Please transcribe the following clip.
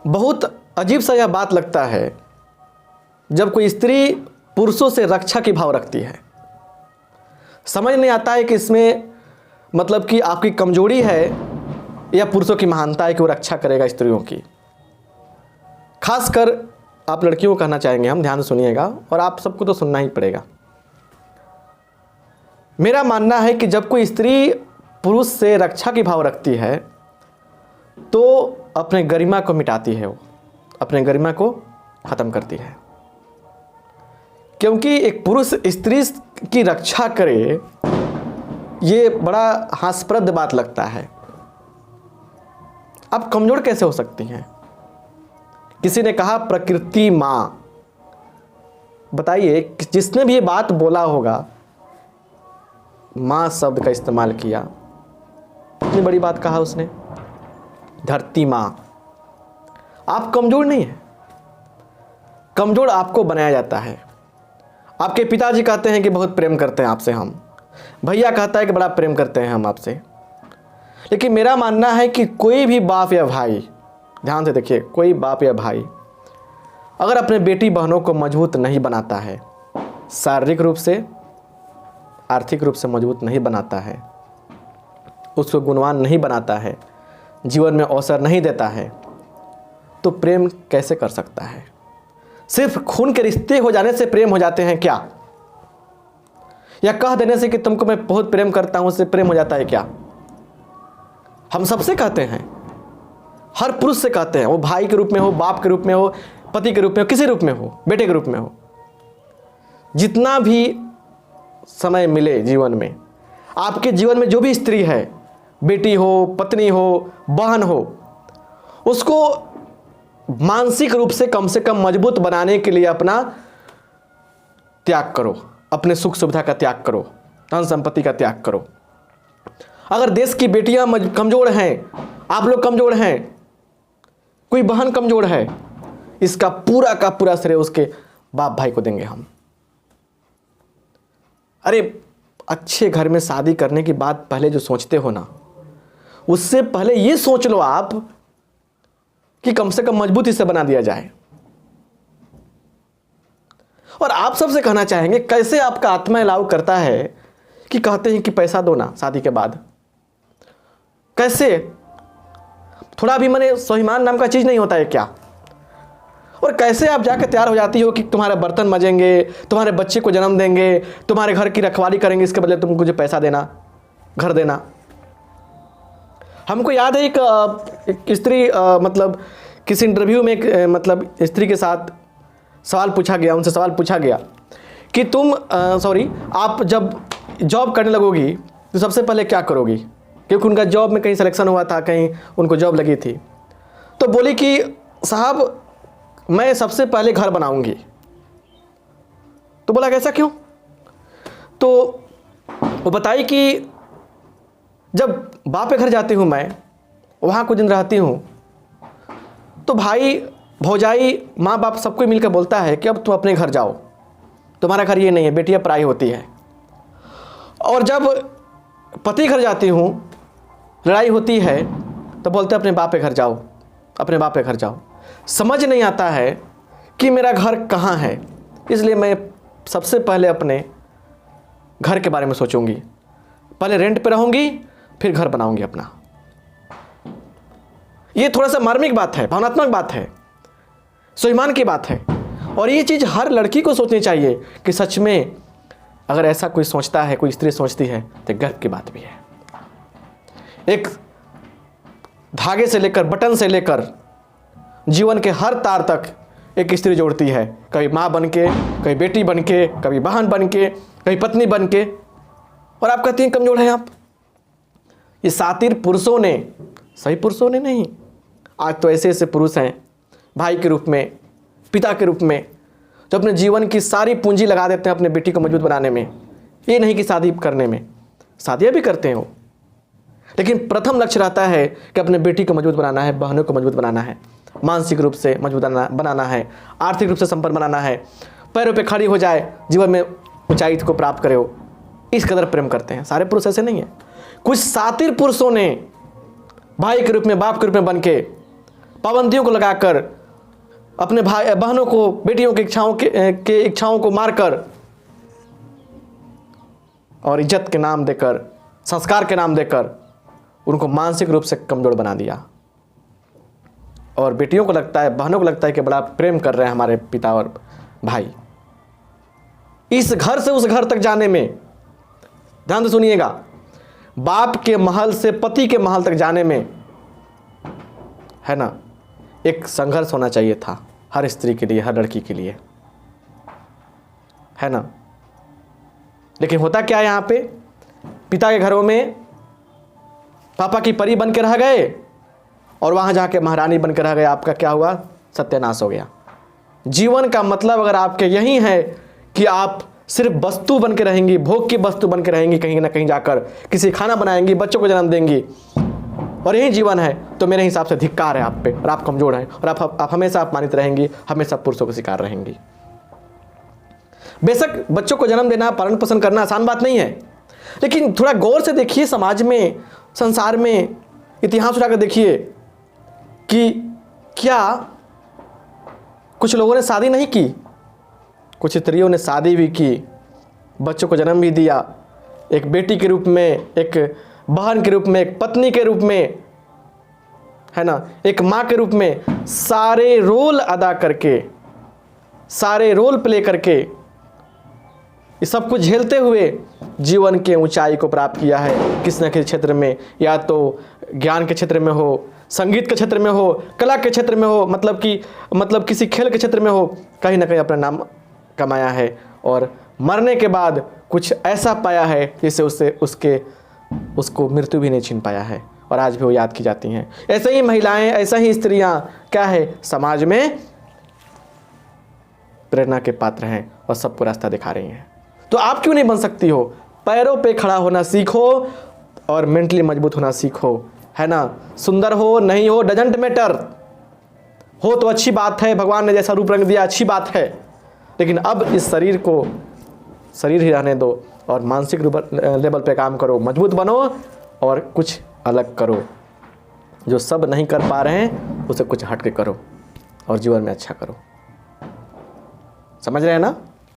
बहुत अजीब सा यह बात लगता है जब कोई स्त्री पुरुषों से रक्षा की भाव रखती है। समझ नहीं आता है कि इसमें मतलब कि आपकी कमजोरी है या पुरुषों की महानता है कि वो रक्षा करेगा स्त्रियों की। खासकर आप लड़कियों को कहना चाहेंगे हम, ध्यान से सुनिएगा, और आप सबको तो सुनना ही पड़ेगा। मेरा मानना है कि जब कोई स्त्री पुरुष से रक्षा की भाव रखती है तो अपने गरिमा को मिटाती है, वो अपने गरिमा को ख़त्म करती है। क्योंकि एक पुरुष स्त्री की रक्षा करे, ये बड़ा हास्यप्रद बात लगता है। आप कमज़ोर कैसे हो सकती हैं? किसी ने कहा प्रकृति माँ। बताइए जिसने भी ये बात बोला होगा, माँ शब्द का इस्तेमाल किया, इतनी बड़ी बात कहा उसने, धरती माँ। आप कमज़ोर नहीं हैं, कमज़ोर आपको बनाया जाता है। आपके पिताजी कहते हैं कि बहुत प्रेम करते हैं आपसे, हम भैया कहता है कि बड़ा प्रेम करते हैं हम आपसे। लेकिन मेरा मानना है कि कोई भी बाप या भाई, ध्यान से देखिए, कोई बाप या भाई अगर अपने बेटी बहनों को मजबूत नहीं बनाता है, शारीरिक रूप से आर्थिक रूप से मजबूत नहीं बनाता है, उसको गुणवान नहीं बनाता है, जीवन में अवसर नहीं देता है, तो प्रेम कैसे कर सकता है? सिर्फ खून के रिश्ते हो जाने से प्रेम हो जाते हैं क्या? या कह देने से कि तुमको मैं बहुत प्रेम करता हूं उससे प्रेम हो जाता है क्या? हम सबसे कहते हैं, हर पुरुष से कहते हैं, वो भाई के रूप में हो, बाप के रूप में हो, पति के रूप में हो, किसी रूप में हो, बेटे के रूप में हो। जितना भी समय मिले जीवन में, आपके जीवन में जो भी स्त्री है, बेटी हो, पत्नी हो, बहन हो, उसको मानसिक रूप से कम मजबूत बनाने के लिए अपना त्याग करो, अपने सुख सुविधा का त्याग करो, धन संपत्ति का त्याग करो। अगर देश की बेटियां कमज़ोर हैं, आप लोग कमज़ोर हैं, कोई बहन कमज़ोर है, इसका पूरा का पूरा श्रेय उसके बाप भाई को देंगे हम। अरे अच्छे घर में शादी करने की बात पहले जो सोचते हो ना, उससे पहले ये सोच लो आप कि कम से कम मजबूती से बना दिया जाए। और आप सबसे कहना चाहेंगे, कैसे आपका आत्मा अलाउ करता है कि कहते हैं कि पैसा दो ना शादी के बाद? कैसे? थोड़ा भी मैंने स्वाभिमान नाम का चीज़ नहीं होता है क्या? और कैसे आप जाकर तैयार हो जाती हो कि तुम्हारे बर्तन मजेंगे, तुम्हारे बच्चे को जन्म देंगे, तुम्हारे घर की रखवाली करेंगे, इसके बदले तुमको मुझे पैसा देना, घर देना। हमको याद है एक स्त्री मतलब किसी इंटरव्यू में मतलब स्त्री के साथ सवाल पूछा गया, उनसे सवाल पूछा गया कि आप जब जॉब करने लगोगी तो सबसे पहले क्या करोगी? क्योंकि उनका जॉब में कहीं सिलेक्शन हुआ था, कहीं उनको जॉब लगी थी। तो बोली कि साहब मैं सबसे पहले घर बनाऊंगी। तो बोला कैसा, क्यों? तो वो बताई कि जब बाप के घर जाती हूँ मैं, वहाँ कुछ दिन रहती हूँ, तो भाई भौजाई माँ बाप सबको मिलकर बोलता है कि अब तुम अपने घर जाओ, तुम्हारा घर ये नहीं है, बेटियाँ पराई होती है। और जब पति घर जाती हूँ, लड़ाई होती है, तो बोलते हैं अपने बाप के घर जाओ, अपने बाप के घर जाओ। समझ नहीं आता है कि मेरा घर कहाँ है, इसलिए मैं सबसे पहले अपने घर के बारे में सोचूंगी। पहले रेंट पे रहूंगी, फिर घर बनाऊंगी अपना। ये थोड़ा सा मार्मिक बात है, भावनात्मक बात है, स्वाभिमान की बात है। और ये चीज़ हर लड़की को सोचनी चाहिए कि सच में अगर ऐसा कोई सोचता है, कोई स्त्री सोचती है, तो गर्व की बात भी है। एक धागे से लेकर, बटन से लेकर जीवन के हर तार तक एक स्त्री जोड़ती है, कभी माँ बन के, कभी बेटी बन के, कभी बहन बन के, कभी पत्नी बन के। और आप कहती हैं कमजोर हैं आप। ये सातिर पुरुषों ने, सही पुरुषों ने नहीं, आज तो ऐसे ऐसे पुरुष हैं भाई के रूप में, पिता के रूप में, जो अपने जीवन की सारी पूंजी लगा देते हैं अपने बेटी को मजबूत बनाने में। ये नहीं कि शादी करने में, शादियाँ भी करते हैं वो, लेकिन प्रथम लक्ष्य रहता है कि अपने बेटी को मजबूत बनाना है, बहनों को मजबूत बनाना है, मानसिक रूप से मजबूत बनाना है, आर्थिक रूप से संपन्न बनाना है, पैरों पे खड़ी हो जाए, जीवन में ऊंचाई को प्राप्त करे हो। इस कदर प्रेम करते हैं। सारे पुरुष ऐसे नहीं है। कुछ सातिर पुरुषों ने भाई के रूप में, बाप के रूप में बन के, पाबंदियों को लगाकर, अपने भाई बहनों को, बेटियों की इच्छाओं को मारकर और इज्जत के नाम देकर, संस्कार के नाम देकर उनको मानसिक रूप से कमजोर बना दिया। और बेटियों को लगता है, बहनों को लगता है कि बड़ा प्रेम कर रहे हैं हमारे पिता और भाई। इस घर से उस घर तक जाने में, ध्यान से सुनिएगा, बाप के महल से पति के महल तक जाने में, है ना, एक संघर्ष होना चाहिए था हर स्त्री के लिए, हर लड़की के लिए, है ना। लेकिन होता क्या है, यहाँ पे पिता के घरों में पापा की परी बन के रह गए और वहां जाके महारानी बन के रह गए। आपका क्या हुआ? सत्यानाश हो गया। जीवन का मतलब अगर आपके यही है कि आप सिर्फ वस्तु बन के रहेंगी, भोग की वस्तु बन के रहेंगी, कहीं ना कहीं जाकर किसी खाना बनाएंगी, बच्चों को जन्म देंगी, और यही जीवन है, तो मेरे हिसाब से धिक्कार है आप पे, और आप कमजोर हैं, और आप हमेशा अपमानित रहेंगी, हमेशा पुरुषों का शिकार रहेंगी। बेशक बच्चों को जन्म देना, पालन पोषण करना आसान बात नहीं है, लेकिन थोड़ा गौर से देखिए, समाज में, संसार में इतिहास उठाकर देखिए कि क्या कुछ लोगों ने शादी नहीं की, कुछ स्त्रियों ने शादी भी की, बच्चों को जन्म भी दिया, एक बेटी के रूप में, एक बहन के रूप में, एक पत्नी के रूप में, है ना, एक माँ के रूप में, सारे रोल अदा करके, सारे रोल प्ले करके, ये सब कुछ झेलते हुए जीवन के ऊंचाई को प्राप्त किया है किसी न किसी क्षेत्र में, या तो ज्ञान के क्षेत्र में हो, संगीत के क्षेत्र में हो, कला के क्षेत्र में हो, मतलब किसी खेल के क्षेत्र में हो, कहीं ना कहीं अपना नाम कमाया है, और मरने के बाद कुछ ऐसा पाया है जिससे उसको मृत्यु भी नहीं छीन पाया है, और आज भी वो याद की जाती हैं। ऐसे ही महिलाएं, ऐसा ही स्त्रियां क्या है, समाज में प्रेरणा के पात्र हैं और सबको रास्ता दिखा रही हैं। तो आप क्यों नहीं बन सकती हो? पैरों पे खड़ा होना सीखो और मेंटली मजबूत होना सीखो, है ना। सुंदर हो नहीं हो डजंट मैटर, हो तो अच्छी बात है, भगवान ने जैसा रूप रंग दिया अच्छी बात है, लेकिन अब इस शरीर को शरीर ही रहने दो और मानसिक लेवल पे काम करो, मजबूत बनो और कुछ अलग करो। जो सब नहीं कर पा रहे हैं उसे कुछ हट के करो और जीवन में अच्छा करो। समझ रहे हैं ना?